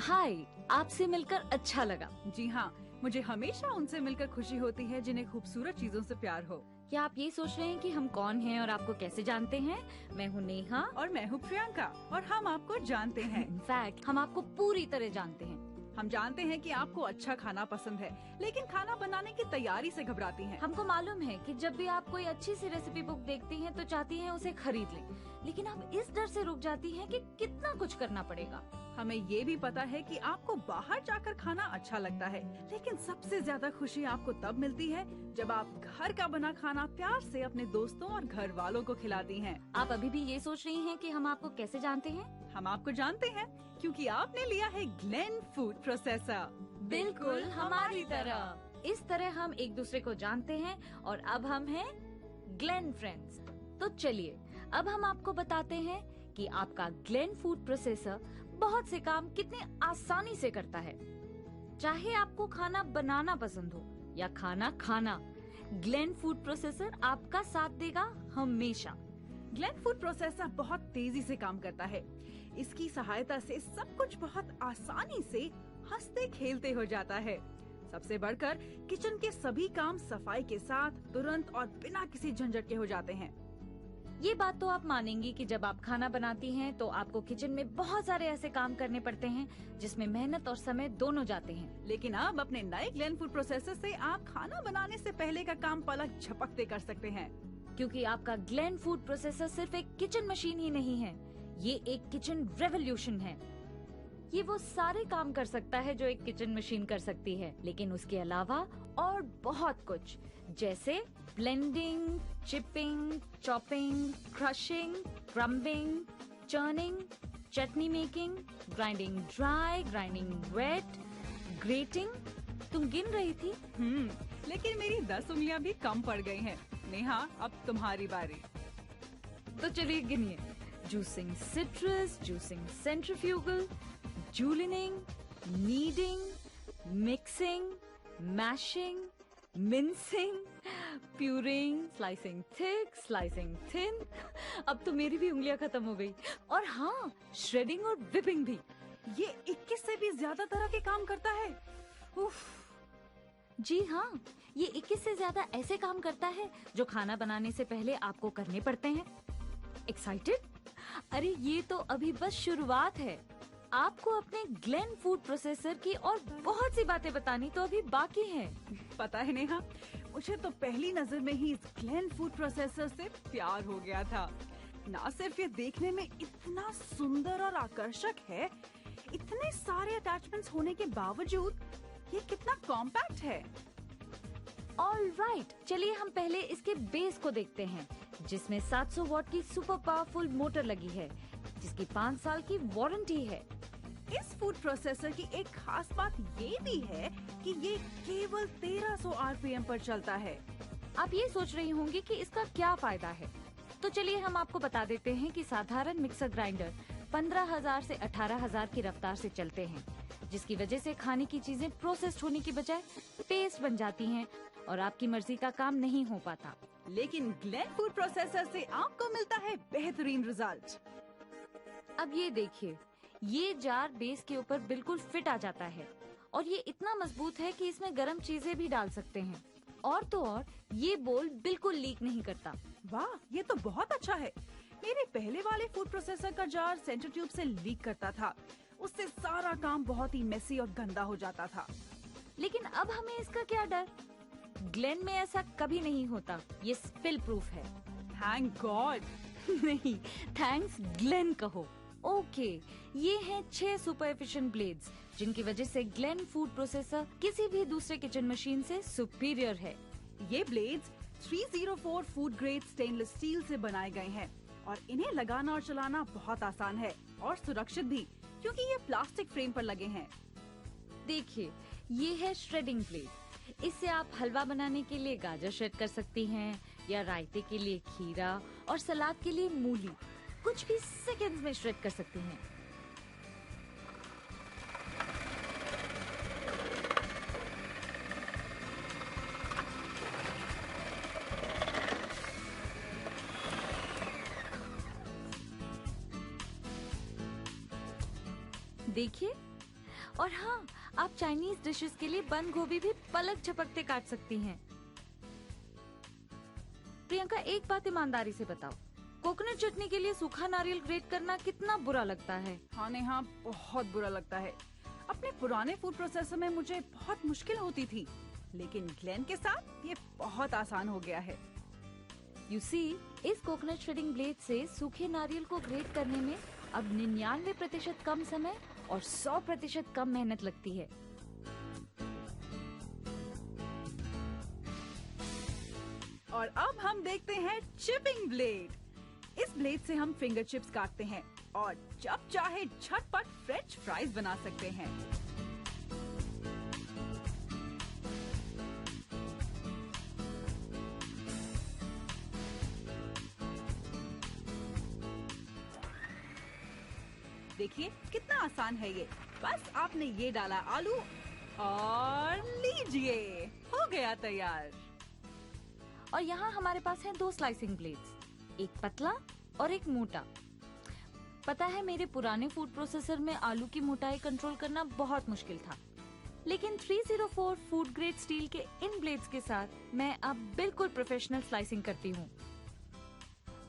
हाय, आपसे मिलकर अच्छा लगा। जी हाँ, मुझे हमेशा उनसे मिलकर खुशी होती है जिन्हें खूबसूरत चीजों से प्यार हो। क्या आप ये सोच रहे हैं कि हम कौन हैं और आपको कैसे जानते हैं? मैं हूँ नेहा और मैं हूँ प्रियंका और हम आपको जानते हैं। इनफैक्ट हम आपको पूरी तरह जानते हैं। हम जानते हैं कि आपको अच्छा खाना पसंद है, लेकिन खाना बनाने की तैयारी से घबराती हैं। हमको मालूम है कि जब भी आप कोई अच्छी सी रेसिपी बुक देखती हैं तो चाहती हैं उसे खरीद लें, लेकिन आप इस डर से रुक जाती हैं कि कितना कुछ करना पड़ेगा। हमें ये भी पता है कि आपको बाहर जाकर खाना अच्छा लगता है, लेकिन सबसे ज्यादा खुशी आपको तब मिलती है जब आप घर का बना खाना प्यार से अपने दोस्तों और घर वालों को खिलाती हैं। आप अभी भी ये सोच रही हैं कि हम आपको कैसे जानते हैं? हम आपको जानते हैं क्योंकि आपने लिया है ग्लेन फूड प्रोसेसर। बिल्कुल हमारी तरह। इस तरह हम एक दूसरे को जानते हैं और अब हम हैं ग्लेन फ्रेंड्स। तो चलिए अब हम आपको बताते हैं कि आपका ग्लेन फूड प्रोसेसर बहुत से काम कितने आसानी से करता है। चाहे आपको खाना बनाना पसंद हो या खाना खाना, ग्लेन फूड प्रोसेसर आपका साथ देगा हमेशा। ग्लेन फूड प्रोसेसर बहुत तेजी से काम करता है। इसकी सहायता से सब कुछ बहुत आसानी से हंसते खेलते हो जाता है। सबसे बढ़कर किचन के सभी काम सफाई के साथ तुरंत और बिना किसी झंझट के हो जाते हैं। ये बात तो आप मानेंगी कि जब आप खाना बनाती हैं तो आपको किचन में बहुत सारे ऐसे काम करने पड़ते हैं जिसमें मेहनत और समय दोनों जाते हैं। लेकिन अब अपने नए ग्लेन फूड प्रोसेसर से आप खाना बनाने से पहले का काम पलक झपकते कर सकते हैं, क्योंकि आपका ग्लेन फूड प्रोसेसर सिर्फ एक किचन मशीन ही नहीं है, ये एक किचन रेवोल्यूशन है। ये वो सारे काम कर सकता है जो एक किचन मशीन कर सकती है, लेकिन उसके अलावा और बहुत कुछ, जैसे blending, chipping, chopping, crushing, crumbing, churning, chutney making, grinding dry, grinding wet, grating. तुम गिन रही थी? लेकिन मेरी 10 उंगलियां भी कम पड़ गई हैं। नेहा, अब तुम्हारी बारी। तो चलिए गिनिए। Juicing citrus, juicing centrifugal, julienning, kneading, mixing, mashing, mincing, pureeing, slicing thick, slicing thin. अब तो मेरी भी उंगलियां खत्म हो गई। और हाँ, श्रेडिंग और विपिंग भी। ये 21 से भी ज्यादा तरह के काम करता है। उफ। जी हाँ, ये 21 से ज्यादा ऐसे काम करता है जो खाना बनाने से पहले आपको करने पड़ते हैं। एक्साइटेड? अरे ये तो अभी बस शुरुआत है। आपको अपने ग्लेन फूड प्रोसेसर की और बहुत सी बातें बतानी तो अभी बाकी है। पता है नेहा, मुझे तो पहली नजर में ही इस ग्लेन फूड प्रोसेसर से प्यार हो गया था। ना सिर्फ ये देखने में इतना सुंदर और आकर्षक है, इतने सारे अटैचमेंट्स होने के बावजूद ये कितना कॉम्पैक्ट है। ऑलराइट, चलिए हम पहले इसके बेस को देखते हैं, जिसमें 700 वॉट की सुपर पावरफुल मोटर लगी है, जिसकी 5 साल की वारंटी है। इस फूड प्रोसेसर की एक खास बात ये भी है कि ये केवल 1300 RPM पर चलता है। आप ये सोच रही होंगी कि इसका क्या फायदा है, तो चलिए हम आपको बता देते हैं कि साधारण मिक्सर ग्राइंडर 15,000 से 18,000 की रफ्तार से चलते हैं, जिसकी वजह से खाने की चीजें प्रोसेस्ड होने की बजाय पेस्ट बन जाती हैं और आपकी मर्जी का काम नहीं हो पाता। लेकिन ग्लेन फूड प्रोसेसर से आपको मिलता है बेहतरीन रिजल्ट। अब ये देखिए, ये जार बेस के ऊपर बिल्कुल फिट आ जाता है और ये इतना मजबूत है कि इसमें गर्म चीजें भी डाल सकते हैं। और तो और ये बोल बिल्कुल लीक नहीं करता। वाह, ये तो बहुत अच्छा है। मेरे पहले वाले फूड प्रोसेसर का जार सेंटर ट्यूब से लीक करता था। उससे सारा काम बहुत ही मेसी और गंदा हो जाता था। लेकिन अब हमें इसका क्या डर? ग्लेन में ऐसा कभी नहीं होता। ये स्पिल प्रूफ है। Thank God. नहीं, थैंक्स ग्लेन कहो। ओके, ये हैं 6 सुपर एफिशिएंट ब्लेड्स, जिनकी वजह से ग्लेन फूड प्रोसेसर किसी भी दूसरे किचन मशीन से सुपीरियर है। ये blades 304 food grade stainless steel से बनाए गए हैं और इन्हें लगाना और चलाना बहुत आसान है और सुरक्षित भी, क्योंकि ये प्लास्टिक फ्रेम पर लगे हैं। देखिए, ये है श्रेडिंग ब्लेड। इससे आप हलवा बनाने के लिए गाजर श्रेड कर सकती हैं, या रायते के लिए खीरा और सलाद के लिए मूली, कुछ भी सेकंड्स में श्रेड कर सकती हैं। देखिए, और हाँ, आप चाइनीज डिशेस के लिए बंद गोभी भी पलक झपकते काट सकती हैं। प्रियंका, एक बात ईमानदारी से बताओ, कोकोनट चटनी के लिए सूखा नारियल ग्रेट करना कितना बुरा लगता है? हाँ नेहा, बहुत बुरा लगता है। अपने पुराने फूड प्रोसेसर में मुझे बहुत मुश्किल होती थी, लेकिन ग्लेन के साथ ये बहुत आसान हो गया है। यू सी, इस कोकोनट श्रेडिंग ब्लेड से सूखे नारियल को ग्रेट करने में अब 99% कम समय और 100% कम मेहनत लगती है। और अब हम देखते हैं चिपिंग ब्लेड। इस ब्लेड से हम फिंगर चिप्स काटते हैं और जब चाहे झटपट फ्रेंच फ्राइज बना सकते हैं। देखिए कितना आसान है ये। बस आपने ये डाला आलू और लीजिए, हो गया तैयार। और यहाँ हमारे पास हैं 2 स्लाइसिंग ब्लेड्स, एक पतला और एक मोटा। पता है, मेरे पुराने फूड प्रोसेसर में आलू की मोटाई कंट्रोल करना बहुत मुश्किल था, लेकिन 304 फूड ग्रेड स्टील के इन ब्लेड्स के साथ मैं अब बिल्कुल प्रोफेशनल स्लाइसिंग करती हूँ।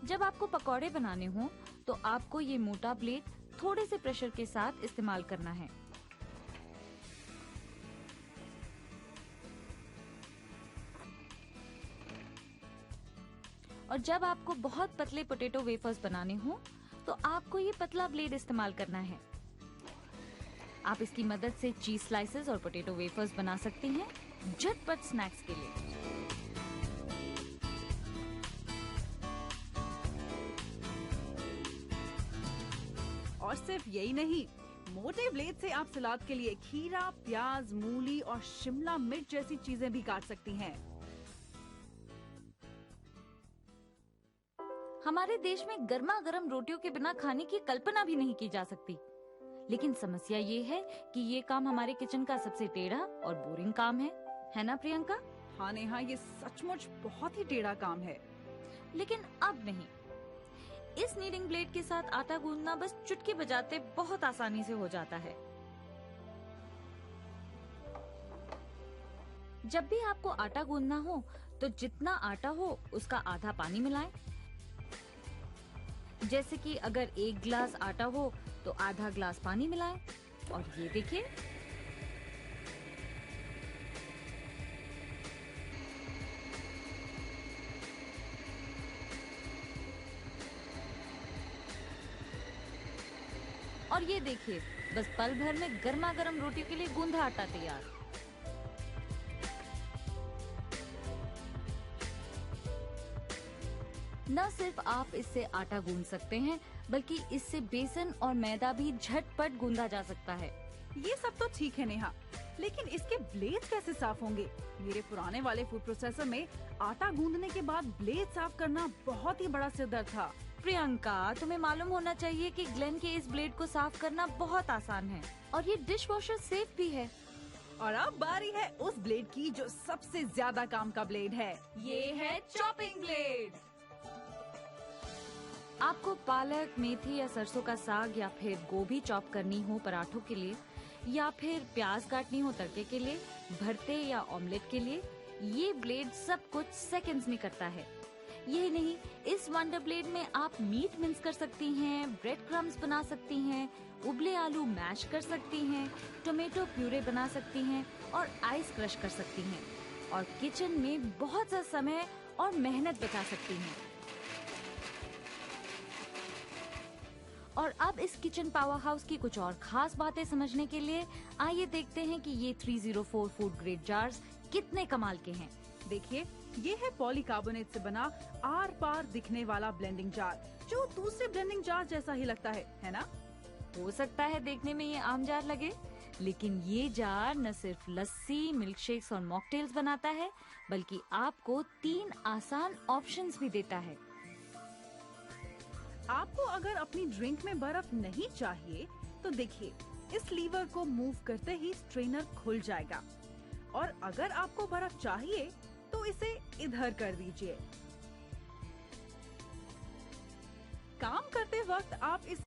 जब आपको पकौड़े बनाने हो तो आपको ये मोटा ब्लेड थोड़े से प्रेशर के साथ इस्तेमाल करना है। और जब आपको बहुत पतले पोटैटो वेफर्स बनाने हो तो आपको ये पतला ब्लेड इस्तेमाल करना है। आप इसकी मदद से चीज स्लाइसेस और पोटैटो वेफर्स बना सकती हैं झटपट स्नैक्स के लिए। और सिर्फ यही नहीं, मोटे ब्लेड से आप सलाद के लिए खीरा, प्याज, मूली और शिमला मिर्च जैसी चीजें भी काट सकती हैं। हमारे देश में गर्मा गर्म रोटियों के बिना खाने की कल्पना भी नहीं की जा सकती, लेकिन समस्या ये है कि ये काम हमारे किचन का सबसे टेढ़ा और बोरिंग काम है ना प्रियंका? हाँ नेहा, ये सचमुच बहुत ही टेढ़ा काम है। लेकिन अब नहीं, इस नीडिंग ब्लेड के साथ आटा गूंदना बस चुटकी बजाते बहुत आसानी से हो जाता है। जब भी आपको आटा गूंदना हो तो जितना आटा हो उसका आधा पानी मिलाएं। जैसे कि अगर 1 गिलास आटा हो तो आधा ग्लास पानी मिलाएं। और ये देखिए, और ये देखिए, बस पल भर में गर्मा गर्म रोटी के लिए गूंधा आटा तैयार। न सिर्फ आप इससे आटा गूंद सकते हैं, बल्कि इससे बेसन और मैदा भी झटपट गूंदा जा सकता है। ये सब तो ठीक है नेहा, लेकिन इसके ब्लेड कैसे साफ होंगे? मेरे पुराने वाले फूड प्रोसेसर में आटा गूंदने के बाद ब्लेड साफ करना बहुत ही बड़ा सिरदर्द था। प्रियंका, तुम्हें मालूम होना चाहिए कि ग्लेन के इस ब्लेड को साफ करना बहुत आसान है और ये डिश वॉशर सेफ भी है। और अब बारी है उस ब्लेड की जो सबसे ज्यादा काम का ब्लेड है। ये है चॉपिंग ब्लेड। आपको पालक, मेथी या सरसों का साग या फिर गोभी चॉप करनी हो पराठों के लिए, या फिर प्याज काटनी हो तड़के के लिए, भरते या ऑमलेट के लिए, ये ब्लेड सब कुछ सेकंड्स में करता है। यही नहीं, इस वंडर ब्लेड में आप मीट मिन्स कर सकती हैं, ब्रेड क्रम्स बना सकती हैं, उबले आलू मैश कर सकती हैं, टोमेटो प्यूरे बना सकती हैं और आइस क्रश कर सकती हैं, और किचन में बहुत सा समय और मेहनत बचा सकती हैं। और अब इस किचन पावर हाउस की कुछ और खास बातें समझने के लिए आइए देखते हैं कि ये 304 फूड ग्रेड जार्स कितने कमाल के हैं। देखिए, ये है पॉलीकार्बोनेट से बना आर पार दिखने वाला ब्लेंडिंग जार, जो दूसरे ब्लेंडिंग जार जैसा ही लगता है ना? हो सकता है देखने में ये आम जार लगे, लेकिन ये जार न सिर्फ लस्सी, मिल्क शेक्स और मॉकटेल्स बनाता है, बल्कि आपको 3 आसान ऑप्शंस भी देता है। आपको अगर अपनी ड्रिंक में बर्फ नहीं चाहिए तो देखिए, इस लीवर को मूव करते ही स्ट्रेनर खुल जाएगा, और अगर आपको बर्फ चाहिए तो इसे इधर कर दीजिए। काम करते वक्त आप इस